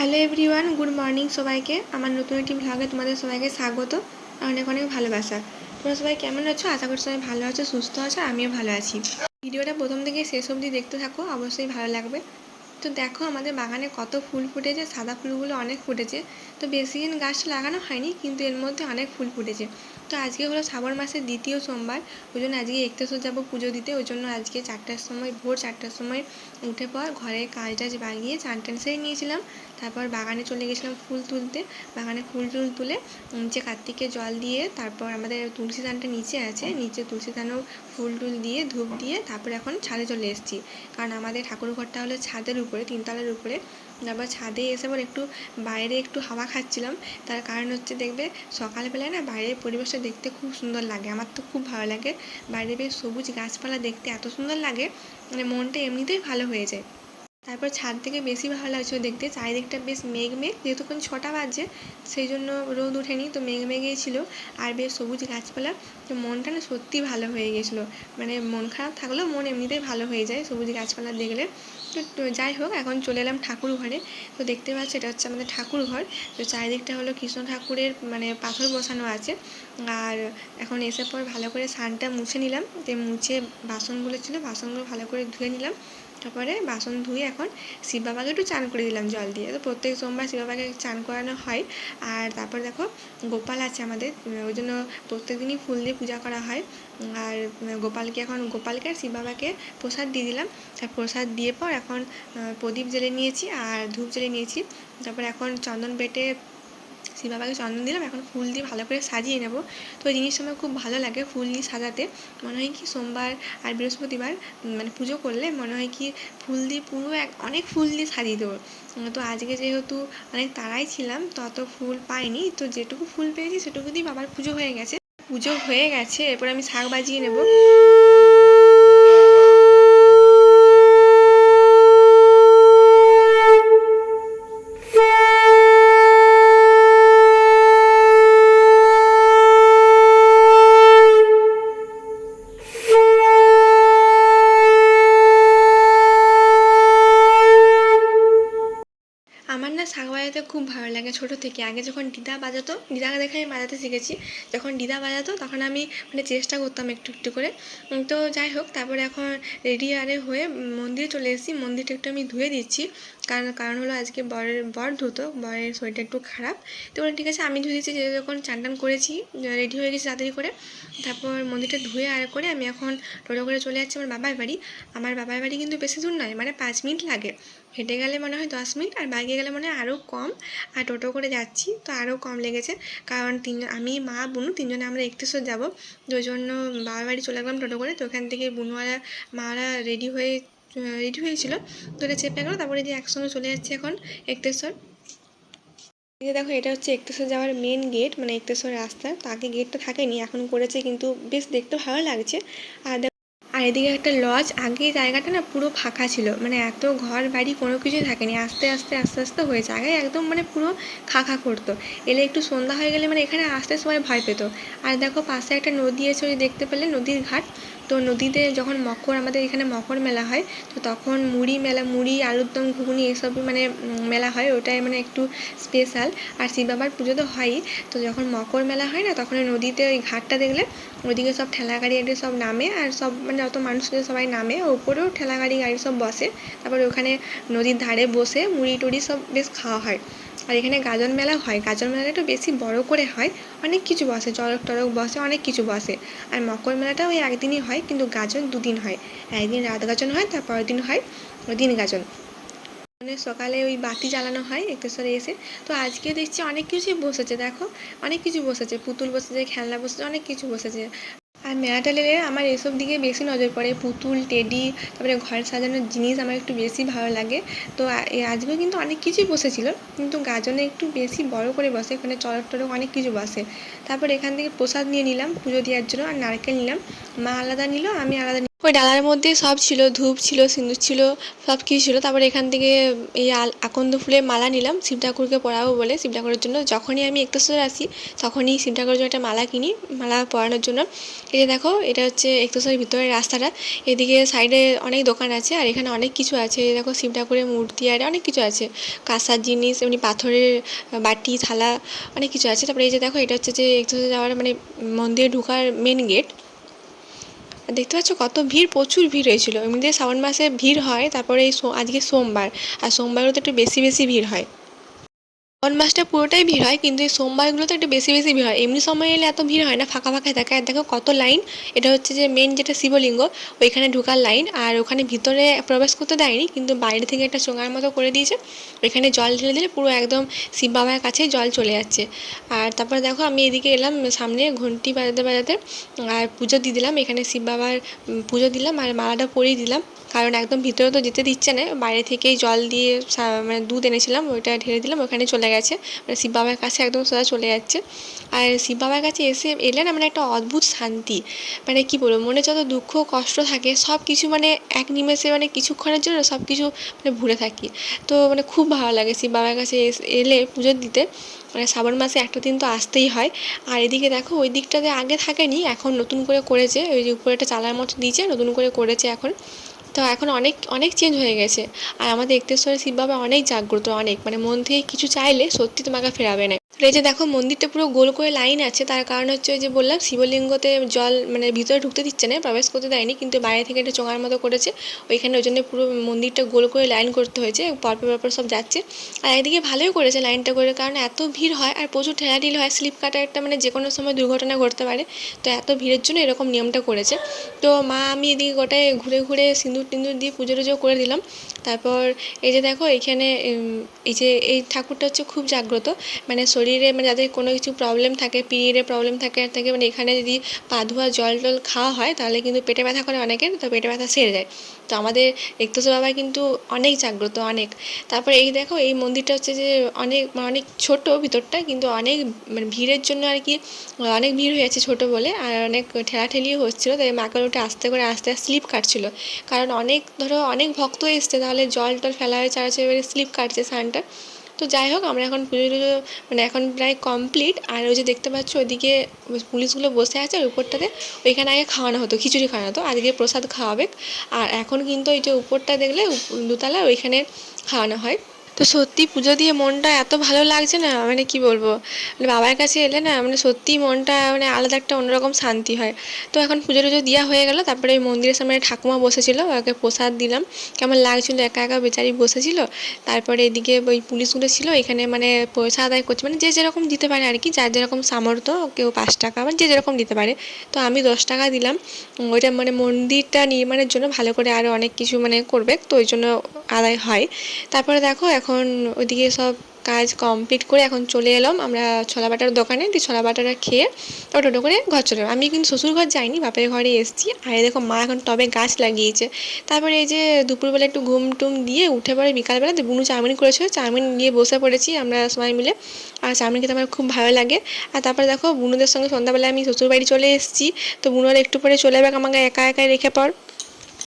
Hello everyone, good morning সবাইকে। আমার নতুন একটি ভ্লগে তোমাদের সবাইকে স্বাগত, অনেক অনেক ভালোবাসা। তোমরা সবাই কেমন আছো? আশা করি সবাই ভালো আছো, সুস্থ আছো, আমিও ভালো আছি। ভিডিওটা প্রথম থেকে শেষ অবধি দেখতে থাকো, অবশ্যই ভালো লাগবে। তো দেখো আমাদের বাগানে কত ফুল ফুটেছে, সাদা ফুলগুলো অনেক ফুটেছে। তো বেশি দিন গাছটা লাগানো হয়নি, কিন্তু এর মধ্যে অনেক ফুল ফুটেছে। তো আজকে হলো শ্রাবণ মাসের দ্বিতীয় সোমবার, ওই জন্য আজকে একতেশ্বর যাবো পুজো দিতে। ওই জন্য আজকে ভোর 4টার সময় উঠে পর ঘরে কাজ টাজ বাগিয়ে চান টান সেরে নিয়েছিলাম। তারপর বাগানে চলে গেছিলাম ফুল তুলতে। বাগানে ফুল টুল তুলে নিচে কার্তিককে জল দিয়ে, তারপর আমাদের তুলসী দানটা নিচে আছে, নিচে তুলসী দানও ফুল টুল দিয়ে ধূপ দিয়ে তারপরে এখন ছাদে চলে এসেছি। কারণ আমাদের ঠাকুর ঘরটা হলো ছাদের উপরে, 3তলার উপরে। তারপর ছাদে এসে আবার একটু বাইরে একটু হাওয়া খাচ্ছিলাম। তার কারণ হচ্ছে দেখবে সকালবেলায় না বাইরের পরিবেশটা দেখতে খুব সুন্দর লাগে, আমার তো খুব ভালো লাগে। বাইরে বেশ সবুজ গাছপালা দেখতে এত সুন্দর লাগে, মানে মনটা এমনিতেই ভালো হয়ে যায়। তারপর ছাদ থেকে বেশি ভালো লাগছিলো দেখতে, চারিদিকটা বেশ মেঘ মেঘ, যেহেতু এখন 6টা বাজে সেই জন্য রোদ ওঠেনি, তো মেঘ মেঘেই ছিল। আর বেশ সবুজ গাছপালা, তো মনটা না সত্যি ভালো হয়ে গেছিলো। মানে মন খারাপ থাকলেও মন এমনিতেই ভালো হয়ে যায় সবুজ গাছপালা দেখলে। তো যাই হোক, এখন চলে এলাম ঠাকুর ঘরে। তো দেখতে পাচ্ছি এটা হচ্ছে আমাদের ঠাকুর ঘর। তো চারিদিকটা হলো কৃষ্ণ ঠাকুরের মানে পাথর বসানো আছে। আর এখন এসে পর ভালো করে সানটা মুছে নিলাম, তো মুছে বাসনগুলো ছিল বাসনগুলো ভালো করে ধুয়ে নিলাম। তারপরে বাসন ধুয়ে এখন শিব বাবাকে একটু চান করে দিলাম জল দিয়ে। তো প্রত্যেক সোমবার শিব বাবাকে চান করানো হয়। আর তারপর দেখো গোপাল আছে আমাদের, ওই জন্য প্রত্যেক দিনই ফুল দিয়ে পূজা করা হয়। আর গোপালকে আর শিব বাবাকে প্রসাদ দিয়ে দিলাম। আর প্রসাদ দিয়ে পর এখন প্রদীপ জ্বেলে নিয়েছি আর ধূপ জ্বেলে নিয়েছি। তারপর এখন চন্দন বেটে শিব বাবাকে চন্দন দিলাম, এখন ফুল দিয়ে ভালো করে সাজিয়ে নেব। তো এই জিনিসটা আমার খুব ভালো লাগে, ফুল দিয়ে সাজাতে। মনে হয় কি সোমবার আর বৃহস্পতিবার মানে পুজো করলে মনে হয় কি ফুল দিয়ে পুরো অনেক ফুল দিয়ে সাজিয়ে দেবো। তো আজকে যেহেতু অনেক তাড়াই ছিলাম, তো অত ফুল পাইনি, তো যেটুকু ফুল পেয়েছি সেটুকু দিয়ে বাবার পুজো হয়ে গেছে। এরপর আমি শাক বাজিয়ে নেব। আমার না শাঁখ বাজাতে খুব ভালো লাগে ছোটো থেকে। আগে যখন দিদা বাজাতো, দিদাকে দেখে আমি বাজাতে শিখেছি। যখন দিদা বাজাতো তখন আমি মানে চেষ্টা করতাম একটু একটু করে। তো যাই হোক, তারপরে এখন রেডি হয়ে মন্দিরে চলে এসেছি। মন্দিরটা একটু আমি ধুয়ে দিচ্ছি, কারণ হলো আজকে বর ধুতো, বরের শরীরটা একটু খারাপ। তো বলে ঠিক আছে আমি ধুয়ে দিচ্ছি, যে যখন চান টান করেছি রেডি হয়ে গেছি তাড়াতাড়ি করে। তারপর মন্দিরটা ধুয়ে করে আমি এখন টোটো করে চলে যাচ্ছি আমার বাবার বাড়ি। আমার বাবার বাড়ি কিন্তু বেশি দূর নয়, মানে 5 মিনিট লাগে। হেঁটে গেলে মনে হয় 10 মিনিট, আর বাইকে গেলে মনে হয় আরও কম। আর টোটো করে যাচ্ছি তো আরও কম লেগেছে, কারণ আমি মা বুনু তিনজনে আমরা একটেশ্বর যাবো। তো ওই জন্য বাবার বাড়ি চলে গেলাম টোটো করে। তো ওখান থেকে বুনুয়ারা মারা রেডি হয়েছিল, তো এটা চেপে গেলো। তারপরে যে একসঙ্গে চলে যাচ্ছে এখন একটেশ্বর। এই দেখো এটা হচ্ছে একটেশ্বর যাওয়ার মেন গেট, মানে একটেশ্বর রাস্তা। তো আগে গেটটা থাকেনি, এখন করেছে, কিন্তু বেশ দেখতে ভালো লাগছে। আর এদিকে একটা লজ, আগে জায়গাটা না পুরো ফাঁকা ছিল, মানে এত ঘর বাড়ি কোনো কিছুই থাকেনি, আস্তে আস্তে হয়েছে। আগে একদম মানে পুরো খা করতো। এলে একটু সন্ধ্যা হয়ে গেলে মানে এখানে আসতে সবাই ভয় পেত। আর দেখো পাশে একটা নদী এসে ওই দেখতে পেলে, নদীর ঘাট। তো নদীতে যখন আমাদের এখানে মকর মেলা হয়, তো তখন মুড়ি আলুর দম ঘুগনি এসবই মানে মেলা হয়, ওটাই মানে একটু স্পেশাল। আর শিব বাবার পুজো তো হয়ই। তো যখন মকর মেলা হয় না, তখন ওই নদীতে ওই ঘাটটা দেখলে ওইদিকে সব ঠেলা গাড়ি সব নামে, আর সব মানে যত মানুষ সবাই নামে, ওপরেও ঠেলা গাড়ি সব বসে। তারপরে ওখানে নদীর ধারে বসে মুড়ি টুড়ি সব বেশ খাওয়া হয়। আর এখানে গাজন মেলা হয়, গাজন মেলাটা একটু বেশি বড় করে হয়, অনেক কিছু বসে, চড়ক টরক বসে, অনেক কিছু বসে। আর মকর মেলাটা ওই একদিনই হয়, কিন্তু গাজন 2 দিন হয়। একদিন রাত গাজন হয়, তারপরের দিন হয় ওই দিন গাজন। মানে সকালে ওই বাতি জ্বালানো হয় একটেশ্বরে এসে। তো আজকে দেখছি অনেক কিছুই বসেছে, দেখো অনেক কিছু বসেছে, পুতুল বসেছে, খেলনা বসেছে, অনেক কিছু বসেছে। আর মেলাটা এলে আমার এসব দিকে বেশি নজর পড়ে, পুতুল টেডি, তারপরে ঘর সাজানোর জিনিস আমার একটু বেশি ভালো লাগে। তো আজকেও কিন্তু অনেক কিছুই বসেছিল, কিন্তু গাজনে একটু বেশি বড় করে বসে, এখানে চড়ক টরক অনেক কিছু বসে। তারপর এখান থেকে প্রসাদ নিয়ে নিলাম পুজো দেওয়ার জন্য, আর নারকেল নিলাম। মা আলাদা নিল, আমি আলাদা ওই ডালার মধ্যে সব ছিল, ধূপ ছিল, সিঁদুর ছিল, সব কিছু ছিল। তারপরে এখান থেকে এই আকন্দ ফুলের মালা নিলাম শিব ঠাকুরকে পরাবো বলে, শিব ঠাকুরের জন্য। যখনই আমি এক্তেশ্বরে আসি তখনই শিব ঠাকুরের জন্য একটা মালা কিনি, মালা পরানোর জন্য। এই যে দেখো, এটা হচ্ছে এক্তেশ্বরের ভিতরের রাস্তাটা। এদিকে সাইডে অনেক দোকান আছে আর এখানে অনেক কিছু আছে। এই দেখো শিব ঠাকুরের মূর্তি আর অনেক কিছু আছে, কাঁসার জিনিস, এমনি পাথরের বাটি থালা, অনেক কিছু আছে। তারপরে এই যে দেখো, এটা হচ্ছে যে এক্তেশ্বরে যাওয়ার মানে মন্দিরে ঢোকার মেন গেট। দেখতে পাচ্ছ কত ভিড়, প্রচুর ভিড় হয়েছিল। এমনিতে শ্রাবণ মাসে ভিড় হয়, তারপরে এই আজকে সোমবার, আর সোমবারও তো একটু বেশি বেশি ভিড় হয়। শ্রাবণ মাসটা পুরোটাই ভিড় হয়, কিন্তু এই সোমবারগুলোতে একটু বেশি বেশি ভিড় হয়। এমনি সময় এলে এত ভিড় হয় না, ফাঁকা ফাঁকাই থাকে। আর দেখো কত লাইন। এটা হচ্ছে যে মেন যেটা শিবলিঙ্গ, ওইখানে ঢোকার লাইন। আর ওখানে ভিতরে প্রবেশ করতে দেয়নি, কিন্তু বাইরে থেকে একটা চোঙার মতো করে দিয়েছে। ওইখানে জল ঢেলে দিলে পুরো একদম শিব বাবার কাছে জল চলে যাচ্ছে। আর তারপরে দেখো, আমি এদিকে এলাম সামনে ঘন্টি বাজাতে বাজাতে, আর পুজো দিয়ে দিলাম। এখানে শিব বাবার পুজো দিলাম আর মালাটা পরিয়ে দিলাম, কারণ একদম ভিতরে তো যেতে দিচ্ছে না। বাইরে থেকেই জল দিয়ে মানে দুধ এনেছিলাম, ওইটা ঢেলে দিলাম, ওখানে চলে গেছে, মানে শিব বাবার কাছে একদম সোজা চলে যাচ্ছে। আর শিব বাবার কাছে এলে না, মানে একটা অদ্ভুত শান্তি, মানে কি বলবো, মনে যত দুঃখ কষ্ট থাকে সব কিছু মানে এক নিমেষে, মানে কিছুক্ষণের জন্য সব কিছু মানে ভুলে থাকি। তো মানে খুব ভালো লাগে শিব বাবার কাছে এলে পুজো দিতে। মানে শ্রাবণ মাসে একটা দিন তো আসতেই হয়। আর এদিকে দেখো, ওই দিকটাতে আগে থাকেনি, এখন নতুন করে করেছে। ওই যে উপরে একটা চালার মতো দিয়েছে, নতুন করে করেছে এখন। তো এখন অনেক অনেক চেঞ্জ হয়ে গেছে। আর আমাদের এক্তেশ্বরের শিব বাবা অনেক জাগ্রত, অনেক, মানে মন থেকে কিছু চাইলে সত্যি তোমাকে ফেরাবে না। এই যে দেখো, মন্দিরটা পুরো গোল করে লাইন আছে, তার কারণ হচ্ছে ওই যে বললাম শিবলিঙ্গতে জল মানে ভিতরে ঢুকতে দিচ্ছে না, প্রবেশ করতে দেয়নি, কিন্তু বাইরে থেকে একটা চোঙার মতো করেছে ওইখানে। ওই জন্য পুরো মন্দিরটা গোল করে লাইন করতে হয়েছে, পরপর পরপর সব যাচ্ছে। আর একদিকে ভালোই করেছে লাইনটা করে, কারণ এত ভিড় হয় আর প্রচুর ঠেলাঠেলি হয়, স্লিপ কাটার একটা মানে যে কোনো সময় দুর্ঘটনা ঘটতে পারে। তো এত ভিড়ের জন্য এরকম নিয়মটা করেছে। তো মা আমি এদিকে গোটায় ঘুরে ঘুরে সিঁদুর টিঁদুর দিয়ে পুজো টুজো করে দিলাম। তারপর এই যে দেখো, এখানে এই যে এই ঠাকুরটা হচ্ছে খুব জাগ্রত, মানে শরীরে মানে যাদের কোনো কিছু প্রবলেম থাকে, পিরিয়ডের প্রবলেম থাকে থাকে, মানে এখানে যদি পা ধোয়া জল টল খাওয়া হয় তাহলে কিন্তু পেটে ব্যথা করে অনেকের, তো পেটে ব্যথা সেরে যায়। তো আমাদের এক্তেশ্বর বাবা কিন্তু অনেক জাগ্রত, অনেক। তারপরে এই দেখো, এই মন্দিরটা হচ্ছে যে অনেক মানে অনেক ছোটো ভিতরটা, কিন্তু অনেক মানে ভিড়ের জন্য আর কি, অনেক ভিড় হয়ে যাচ্ছে ছোটো বলে, আর অনেক ঠেলাঠেলিও হচ্ছিলো, তাই মাকে ওটা আস্তে করে আস্তে স্লিপ কাটছিল। কারণ অনেক ধরো অনেক ভক্ত এসছে, তাহলে জল টল ফেলা হয়ে চারছে, এবারে স্লিপ কাটছে স্নানটা। তো যাই হোক, আমরা এখন পুজো টুজো মানে এখন প্রায় কমপ্লিট। আর ওই যে দেখতে পাচ্ছ ওইদিকে পুলিশগুলো বসে আছে ওই উপরটাতে, ওইখানে আগে খাওয়ানো হতো, খিচুড়ি খাওয়ানো হতো, আজকে প্রসাদ খাওয়াবে। আর এখন কিন্তু ওই যে উপরটা দেখলে দোতলা, ওইখানে খাওয়ানো হয়। তো সত্যি পুজো দিয়ে মনটা এত ভালো লাগছে না, মানে কি বলবো, মানে বাবার কাছে এলে না মানে সত্যিই মনটা মানে আলাদা একটা অন্যরকম শান্তি হয়। তো এখন পুজো টুজো দেওয়া হয়ে গেল, তারপরে এই মন্দিরের সামনে ঠাকুমা বসেছিল, ওকে প্রসাদ দিলাম। কেমন লাগছিলো, একা একা বেচারি বসেছিল। তারপরে এদিকে ওই পুলিশগুলো ছিল এখানে, মানে পয়সা আদায় করছে, মানে যে যেরকম দিতে পারে আর কি, যার যেরকম সামর্থ্য, কেউ 5 টাকা, মানে যে যেরকম দিতে পারে। তো আমি 10 টাকা দিলাম। ওইটা মানে মন্দিরটা নির্মাণের জন্য ভালো করে আরও অনেক কিছু মানে করবে, তো ওই জন্য আদায় হয়। তারপরে দেখো, এখন ওইদিকে সব কাজ কমপ্লিট করে এখন চলে এলাম আমরা ছোলা বাটার দোকানে। দিয়ে ছোলা বাটাটা খেয়ে তারপর টোটো করে ঘর চলে এলাম। আমি কিন্তু শ্বশুর ঘর যাইনি, বাপের ঘরে এসেছি। আর দেখো, মা এখন টবে গাছ লাগিয়েছে। তারপরে এই যে দুপুরবেলা একটু ঘুম টুম দিয়ে উঠে পরে বিকালবেলা বুনু চাউমিন করেছিল, চাউমিন নিয়ে বসে পড়েছি আমরা সবাই মিলে। আর চাউমিন খেতে আমার খুব ভালো লাগে। আর তারপরে দেখো, বুনুদের সঙ্গে সন্ধ্যাবেলায় আমি শ্বশুরবাড়ি চলে এসেছি। তো বুনুরা একটু পরে চলে যাবে, আমাকে একা একাই রেখে পর।